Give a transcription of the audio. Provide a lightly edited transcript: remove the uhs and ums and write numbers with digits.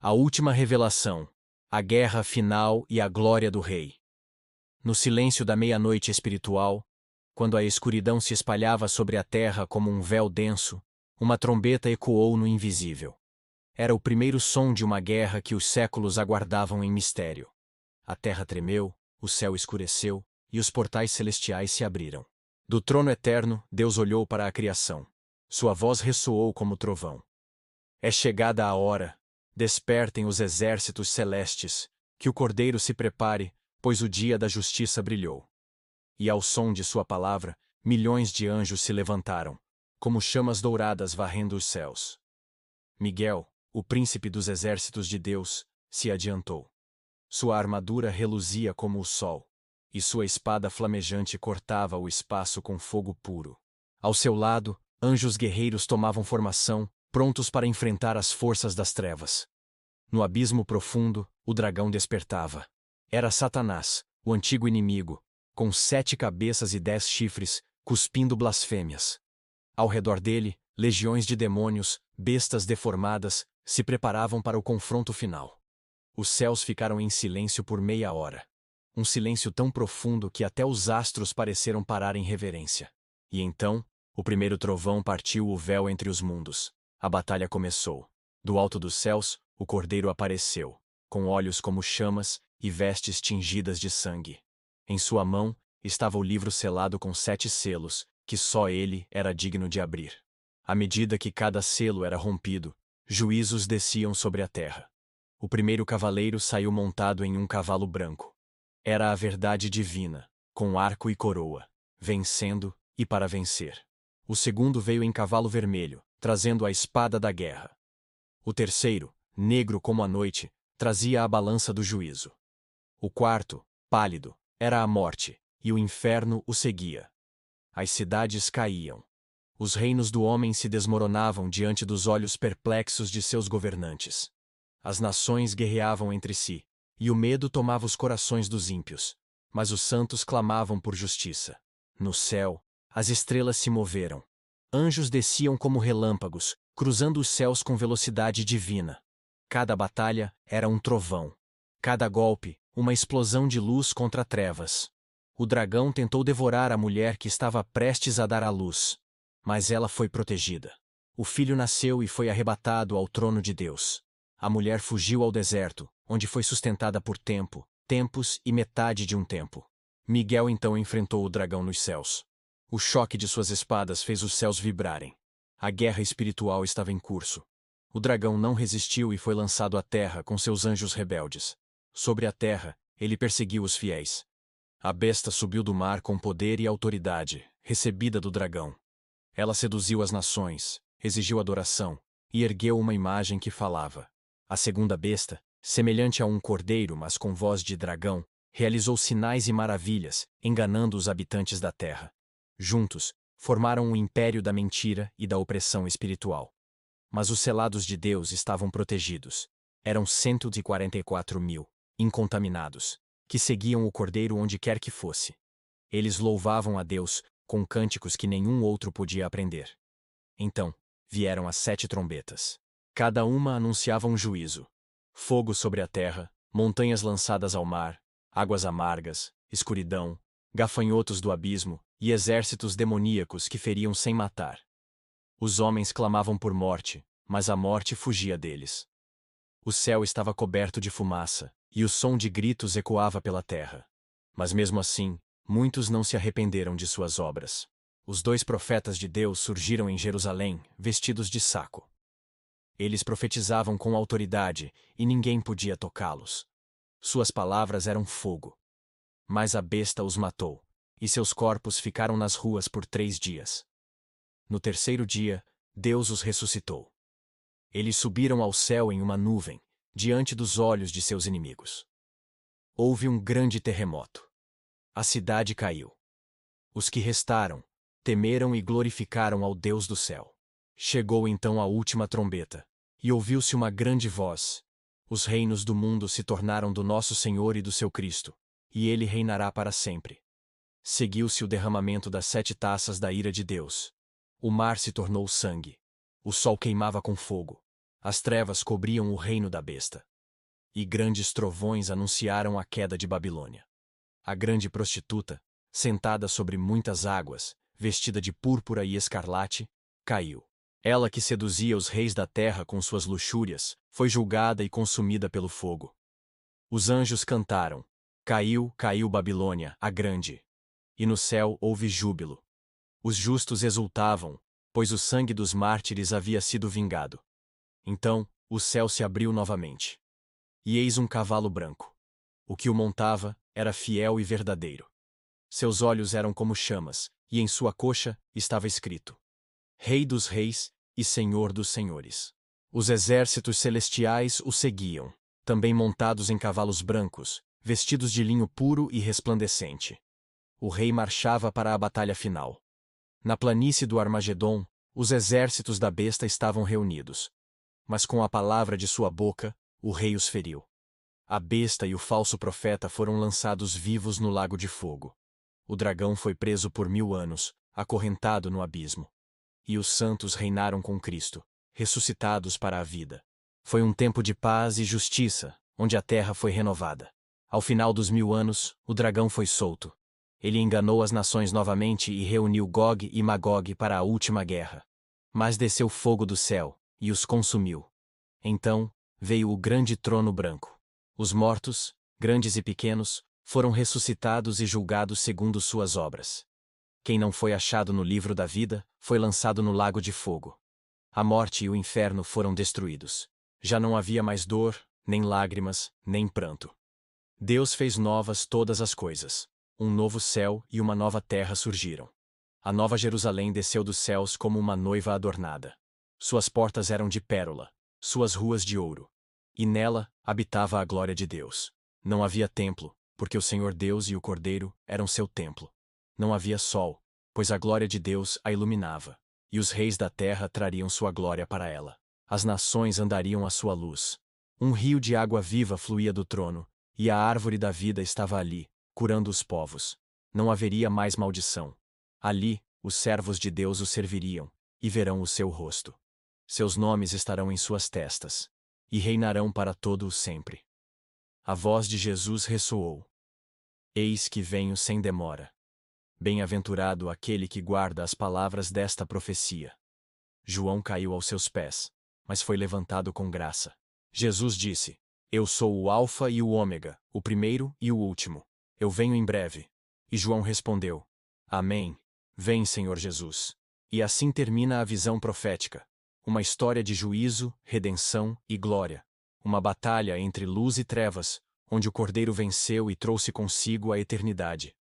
A última revelação, a guerra final e a glória do rei. No silêncio da meia-noite espiritual, quando a escuridão se espalhava sobre a terra como um véu denso, uma trombeta ecoou no invisível. Era o primeiro som de uma guerra que os séculos aguardavam em mistério. A terra tremeu, o céu escureceu, e os portais celestiais se abriram. Do trono eterno, Deus olhou para a criação. Sua voz ressoou como trovão. É chegada a hora. Despertem os exércitos celestes, que o Cordeiro se prepare, pois o dia da justiça brilhou. E ao som de sua palavra, milhões de anjos se levantaram, como chamas douradas varrendo os céus. Miguel, o príncipe dos exércitos de Deus, se adiantou. Sua armadura reluzia como o sol, e sua espada flamejante cortava o espaço com fogo puro. Ao seu lado, anjos guerreiros tomavam formação, prontos para enfrentar as forças das trevas. No abismo profundo, o dragão despertava. Era Satanás, o antigo inimigo, com 7 cabeças e 10 chifres, cuspindo blasfêmias. Ao redor dele, legiões de demônios, bestas deformadas, se preparavam para o confronto final. Os céus ficaram em silêncio por meia hora. Um silêncio tão profundo que até os astros pareceram parar em reverência. E então, o primeiro trovão partiu o véu entre os mundos. A batalha começou. Do alto dos céus, o Cordeiro apareceu, com olhos como chamas e vestes tingidas de sangue. Em sua mão estava o livro selado com 7 selos, que só ele era digno de abrir. À medida que cada selo era rompido, juízos desciam sobre a terra. O primeiro cavaleiro saiu montado em um cavalo branco. Era a verdade divina, com arco e coroa, vencendo e para vencer. O segundo veio em cavalo vermelho, trazendo a espada da guerra. O terceiro, negro como a noite, trazia a balança do juízo. O quarto, pálido, era a morte, e o inferno o seguia. As cidades caíam. Os reinos do homem se desmoronavam diante dos olhos perplexos de seus governantes. As nações guerreavam entre si, e o medo tomava os corações dos ímpios. Mas os santos clamavam por justiça. No céu, as estrelas se moveram. Anjos desciam como relâmpagos, cruzando os céus com velocidade divina. Cada batalha era um trovão. Cada golpe, uma explosão de luz contra trevas. O dragão tentou devorar a mulher que estava prestes a dar à luz. Mas ela foi protegida. O filho nasceu e foi arrebatado ao trono de Deus. A mulher fugiu ao deserto, onde foi sustentada por tempos e metade de um tempo. Miguel então enfrentou o dragão nos céus. O choque de suas espadas fez os céus vibrarem. A guerra espiritual estava em curso. O dragão não resistiu e foi lançado à terra com seus anjos rebeldes. Sobre a terra, ele perseguiu os fiéis. A besta subiu do mar com poder e autoridade, recebida do dragão. Ela seduziu as nações, exigiu adoração e ergueu uma imagem que falava. A segunda besta, semelhante a um cordeiro, mas com voz de dragão, realizou sinais e maravilhas, enganando os habitantes da terra. Juntos, formaram um império da mentira e da opressão espiritual. Mas os selados de Deus estavam protegidos. Eram 144.000, incontaminados, que seguiam o Cordeiro onde quer que fosse. Eles louvavam a Deus com cânticos que nenhum outro podia aprender. Então, vieram as 7 trombetas. Cada uma anunciava um juízo. Fogo sobre a terra, montanhas lançadas ao mar, águas amargas, escuridão, gafanhotos do abismo e exércitos demoníacos que feriam sem matar. Os homens clamavam por morte, mas a morte fugia deles. O céu estava coberto de fumaça, e o som de gritos ecoava pela terra. Mas mesmo assim, muitos não se arrependeram de suas obras. Os 2 profetas de Deus surgiram em Jerusalém, vestidos de saco. Eles profetizavam com autoridade, e ninguém podia tocá-los. Suas palavras eram fogo. Mas a besta os matou, e seus corpos ficaram nas ruas por 3 dias. No terceiro dia, Deus os ressuscitou. Eles subiram ao céu em uma nuvem, diante dos olhos de seus inimigos. Houve um grande terremoto. A cidade caiu. Os que restaram temeram e glorificaram ao Deus do céu. Chegou então a última trombeta, e ouviu-se uma grande voz. Os reinos do mundo se tornaram do nosso Senhor e do seu Cristo, e ele reinará para sempre. Seguiu-se o derramamento das 7 taças da ira de Deus. O mar se tornou sangue. O sol queimava com fogo. As trevas cobriam o reino da besta. E grandes trovões anunciaram a queda de Babilônia. A grande prostituta, sentada sobre muitas águas, vestida de púrpura e escarlate, caiu. Ela que seduzia os reis da terra com suas luxúrias, foi julgada e consumida pelo fogo. Os anjos cantaram: Caiu, caiu Babilônia, a grande. E no céu houve júbilo. Os justos exultavam, pois o sangue dos mártires havia sido vingado. Então, o céu se abriu novamente. E eis um cavalo branco. O que o montava era fiel e verdadeiro. Seus olhos eram como chamas, e em sua coxa estava escrito: Rei dos reis e Senhor dos senhores. Os exércitos celestiais o seguiam, também montados em cavalos brancos, vestidos de linho puro e resplandecente. O rei marchava para a batalha final. Na planície do Armagedom, os exércitos da besta estavam reunidos. Mas com a palavra de sua boca, o rei os feriu. A besta e o falso profeta foram lançados vivos no lago de fogo. O dragão foi preso por 1000 anos, acorrentado no abismo. E os santos reinaram com Cristo, ressuscitados para a vida. Foi um tempo de paz e justiça, onde a terra foi renovada. Ao final dos 1000 anos, o dragão foi solto. Ele enganou as nações novamente e reuniu Gog e Magog para a última guerra. Mas desceu fogo do céu, e os consumiu. Então, veio o grande trono branco. Os mortos, grandes e pequenos, foram ressuscitados e julgados segundo suas obras. Quem não foi achado no livro da vida, foi lançado no lago de fogo. A morte e o inferno foram destruídos. Já não havia mais dor, nem lágrimas, nem pranto. Deus fez novas todas as coisas. Um novo céu e uma nova terra surgiram. A nova Jerusalém desceu dos céus como uma noiva adornada. Suas portas eram de pérola, suas ruas de ouro. E nela habitava a glória de Deus. Não havia templo, porque o Senhor Deus e o Cordeiro eram seu templo. Não havia sol, pois a glória de Deus a iluminava, e os reis da terra trariam sua glória para ela. As nações andariam à sua luz. Um rio de água viva fluía do trono, e a árvore da vida estava ali, curando os povos. Não haveria mais maldição. Ali, os servos de Deus o serviriam, e verão o seu rosto. Seus nomes estarão em suas testas, e reinarão para todo o sempre. A voz de Jesus ressoou: Eis que venho sem demora. Bem-aventurado aquele que guarda as palavras desta profecia. João caiu aos seus pés, mas foi levantado com graça. Jesus disse: Eu sou o Alfa e o Ômega, o primeiro e o último. Eu venho em breve. E João respondeu: Amém. Vem, Senhor Jesus. E assim termina a visão profética. Uma história de juízo, redenção e glória. Uma batalha entre luz e trevas, onde o Cordeiro venceu e trouxe consigo a eternidade.